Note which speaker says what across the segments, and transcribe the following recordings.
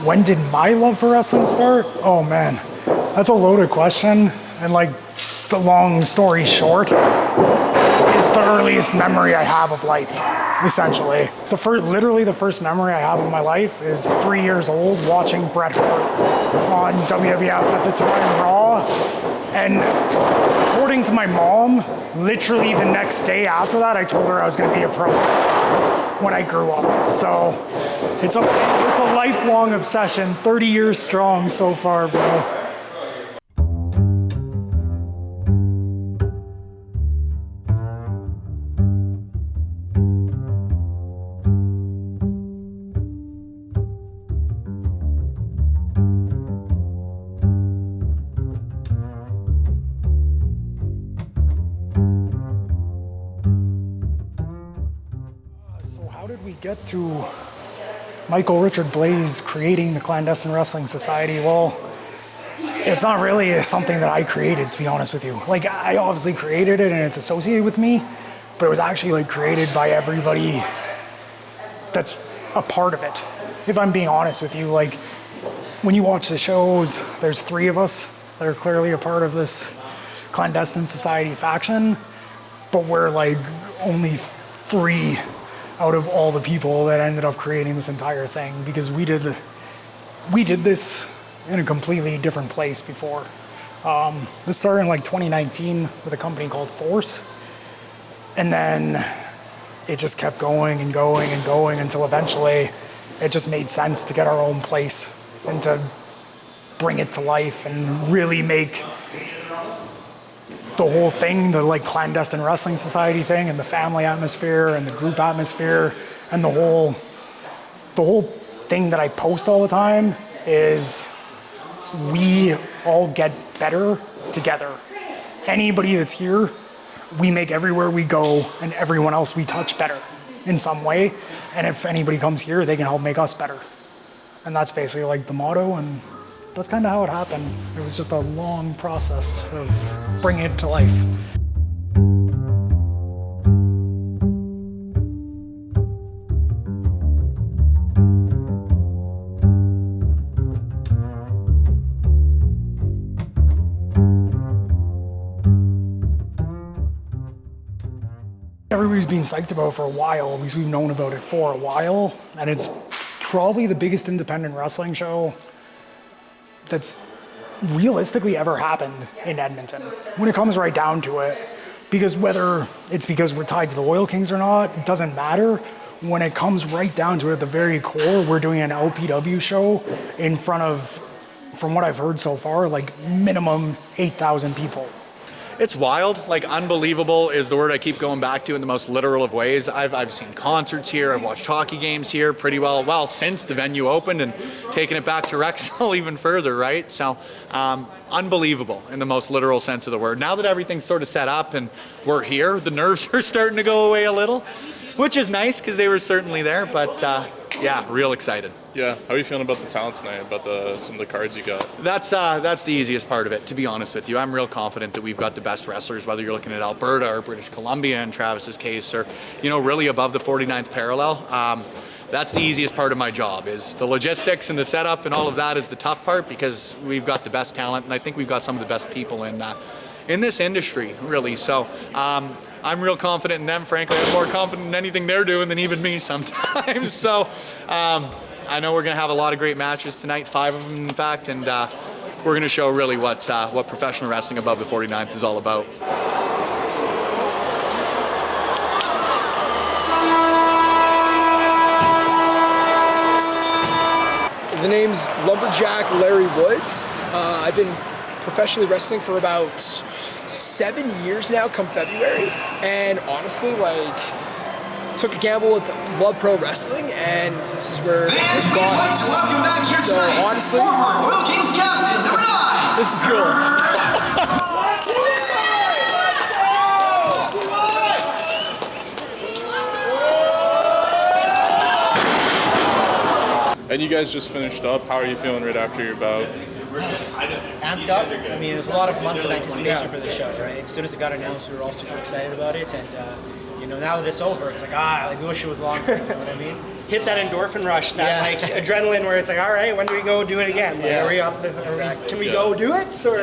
Speaker 1: When did my love for wrestling start? Oh man, that's a loaded question. And like the long story short, is the earliest memory I have of life, essentially. Literally the first memory I have of my life is 3 years old watching Bret Hart on WWF at the time, Raw. And according to my mom, literally the next day after that, I told her I was gonna be a pro when I grew up. So it's a lifelong obsession, 30 years strong so far, bro. How did we get to Michael Richard Blaze creating the Clandestine Wrestling Society? Well, it's not really something that I created, to be honest with you. Like, I obviously created it and it's associated with me, but it was actually like created by everybody that's a part of it. If I'm being honest with you, like when you watch the shows, there's 3 of us that are clearly a part of this Clandestine Society faction, but we're like only 3 out of all the people that ended up creating this entire thing, because we did this in a completely different place before. This started in like 2019 with a company called Force, and then it just kept going and going and going until eventually it just made sense to get our own place and to bring it to life and really make the whole thing, the like Clandestine Wrestling Society thing, and the family atmosphere and the group atmosphere, and the whole thing that I post all the time is we all get better together. Anybody that's here, we make everywhere we go and everyone else we touch better in some way. And if anybody comes here, they can help make us better. And that's basically like the motto, and that's kind of how it happened. It was just a long process of bringing it to life. Everybody's been psyched about it for a while because we've known about it for a while, and it's probably the biggest independent wrestling show that's realistically ever happened in Edmonton when it comes right down to it. Because whether it's because we're tied to the Oil Kings or not, it doesn't matter. When it comes right down to it, at the very core, we're doing an LPW show in front of, from what I've heard so far, like minimum 8,000 people.
Speaker 2: It's wild, like unbelievable is the word I keep going back to in the most literal of ways. I've seen concerts here, I've watched hockey games here pretty well since the venue opened, and taking it back to Rexall even further, right? So unbelievable in the most literal sense of the word. Now that everything's sort of set up and we're here, the nerves are starting to go away a little, which is nice because they were certainly there, but yeah, real excited.
Speaker 3: Yeah, how are you feeling about the talent tonight, about some of the cards you got?
Speaker 2: That's the easiest part of it, to be honest with you. I'm real confident that we've got the best wrestlers, whether you're looking at Alberta or British Columbia in Travis's case, or, you know, really above the 49th parallel. That's the easiest part of my job, is the logistics and the setup and all of that is the tough part, because we've got the best talent, and I think we've got some of the best people in this industry, really. So I'm real confident in them, frankly. I'm more confident in anything they're doing than even me sometimes. So I know we're going to have a lot of great matches tonight, 5 of them in fact, and we're going to show really what professional wrestling above the 49th is all about.
Speaker 4: The name's Lumberjack Larry Woods. I've been professionally wrestling for about 7 years now come February, and honestly, like, took a gamble with Love Pro Wrestling, and this is where it's got us. So honestly, former Oil Kings captain number 9. This is cool.
Speaker 3: And you guys just finished up. How are you feeling right after your bout?
Speaker 5: Amped up. I mean, there's a lot of months of anticipation for the show, right? As soon as it got announced, we were all super excited about it, and now that it's over, it's like, we wish it was longer, you know what I mean? Hit that endorphin rush, that adrenaline where it's like, all right, when do we go do it again? Like, are we up? Can we go do it? Or,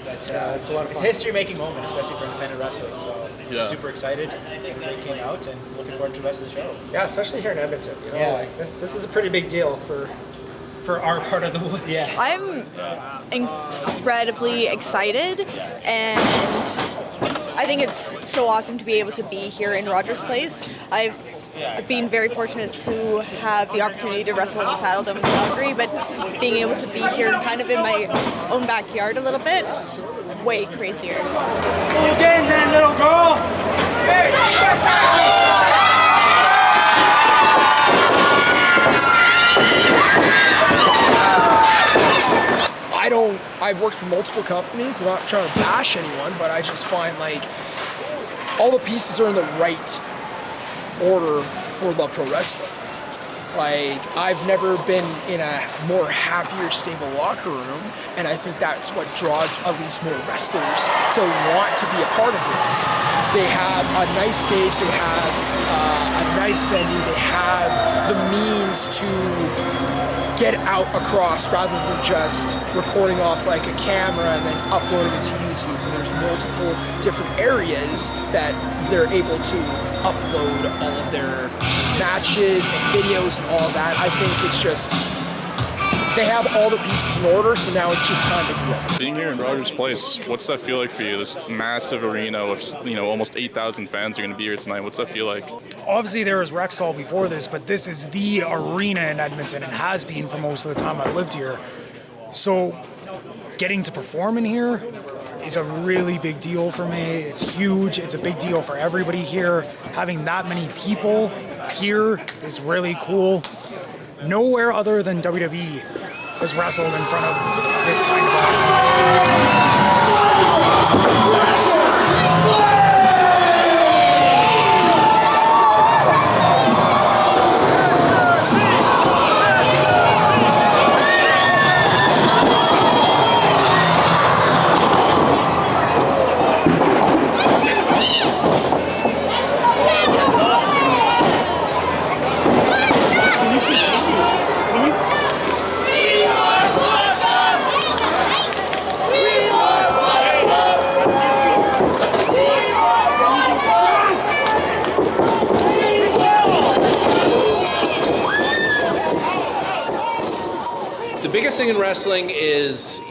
Speaker 5: it's a lot of fun. It's a history-making moment, especially for independent wrestling. So just super excited. Everybody came out and looking forward to the rest of the show.
Speaker 6: Yeah, especially here in Edmonton. Like this is a pretty big deal for our part of the woods.
Speaker 7: Yeah. I'm incredibly excited, and I think it's so awesome to be able to be here in Rogers Place. I've been very fortunate to have the opportunity to wrestle in the Saddle Dome in Calgary, but being able to be here kind of in my own backyard a little bit, way crazier.
Speaker 8: You game then, little girl!
Speaker 4: I've worked for multiple companies. I'm not trying to bash anyone, but I just find like all the pieces are in the right order for Love Pro Wrestling. Like, I've never been in a more happier, stable locker room, and I think that's what draws at least more wrestlers to want to be a part of this. They have a nice stage, they have a nice venue, they have the means to get out across rather than just recording off like a camera and then uploading it to YouTube. And there's multiple different areas that they're able to upload all of their matches and videos and all that. I think it's just, they have all the pieces in order, so now it's just time to grow.
Speaker 3: Being here in Rogers Place, what's that feel like for you? This massive arena with almost 8,000 fans are going to be here tonight. What's that feel like?
Speaker 1: Obviously there was Rexall before this, but this is the arena in Edmonton and has been for most of the time I've lived here. So getting to perform in here is a really big deal for me. It's huge. It's a big deal for everybody here. Having that many people here is really cool. Nowhere other than WWE has wrestled in front of this kind of audience.
Speaker 9: The biggest thing in wrestling is,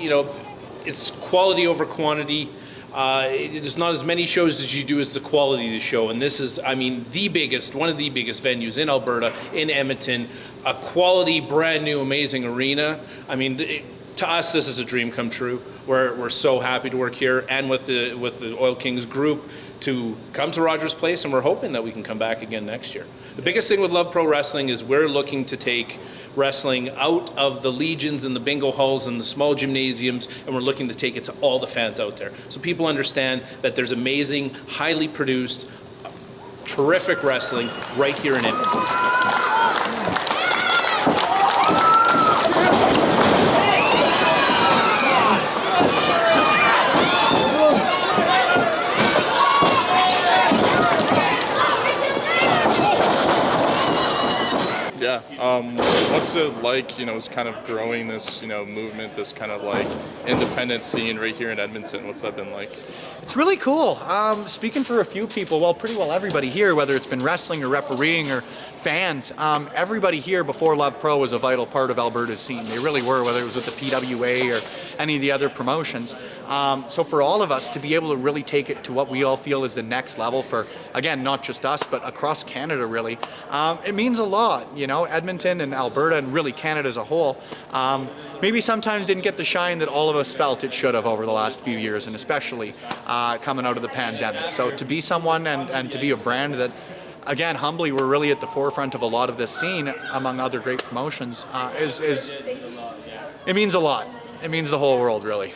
Speaker 9: it's quality over quantity. It is not as many shows as you do as the quality of the show. And this is, one of the biggest venues in Alberta, in Edmonton, a quality, brand new, amazing arena. To us, this is a dream come true. We're so happy to work here and with the Oil Kings group to come to Rogers Place, and we're hoping that we can come back again next year. The biggest thing with Love Pro Wrestling is we're looking to take wrestling out of the legions and the bingo halls and the small gymnasiums, and we're looking to take it to all the fans out there. So people understand that there's amazing, highly produced, terrific wrestling right here in Edmonton.
Speaker 3: What's it like, it's kind of growing this, movement, this kind of like independent scene right here in Edmonton? What's that been like?
Speaker 2: It's really cool. Speaking for a few people, pretty well everybody here, whether it's been wrestling or refereeing or fans, everybody here before Love Pro was a vital part of Alberta's scene. They really were, whether it was with the PWA or any of the other promotions. So for all of us to be able to really take it to what we all feel is the next level for, again, not just us, but across Canada really, it means a lot. Edmonton and Alberta and really Canada as a whole, maybe sometimes didn't get the shine that all of us felt it should have over the last few years, and especially coming out of the pandemic. So to be someone and to be a brand that, again, humbly, we're really at the forefront of a lot of this scene among other great promotions, it means a lot. It means the whole world, really.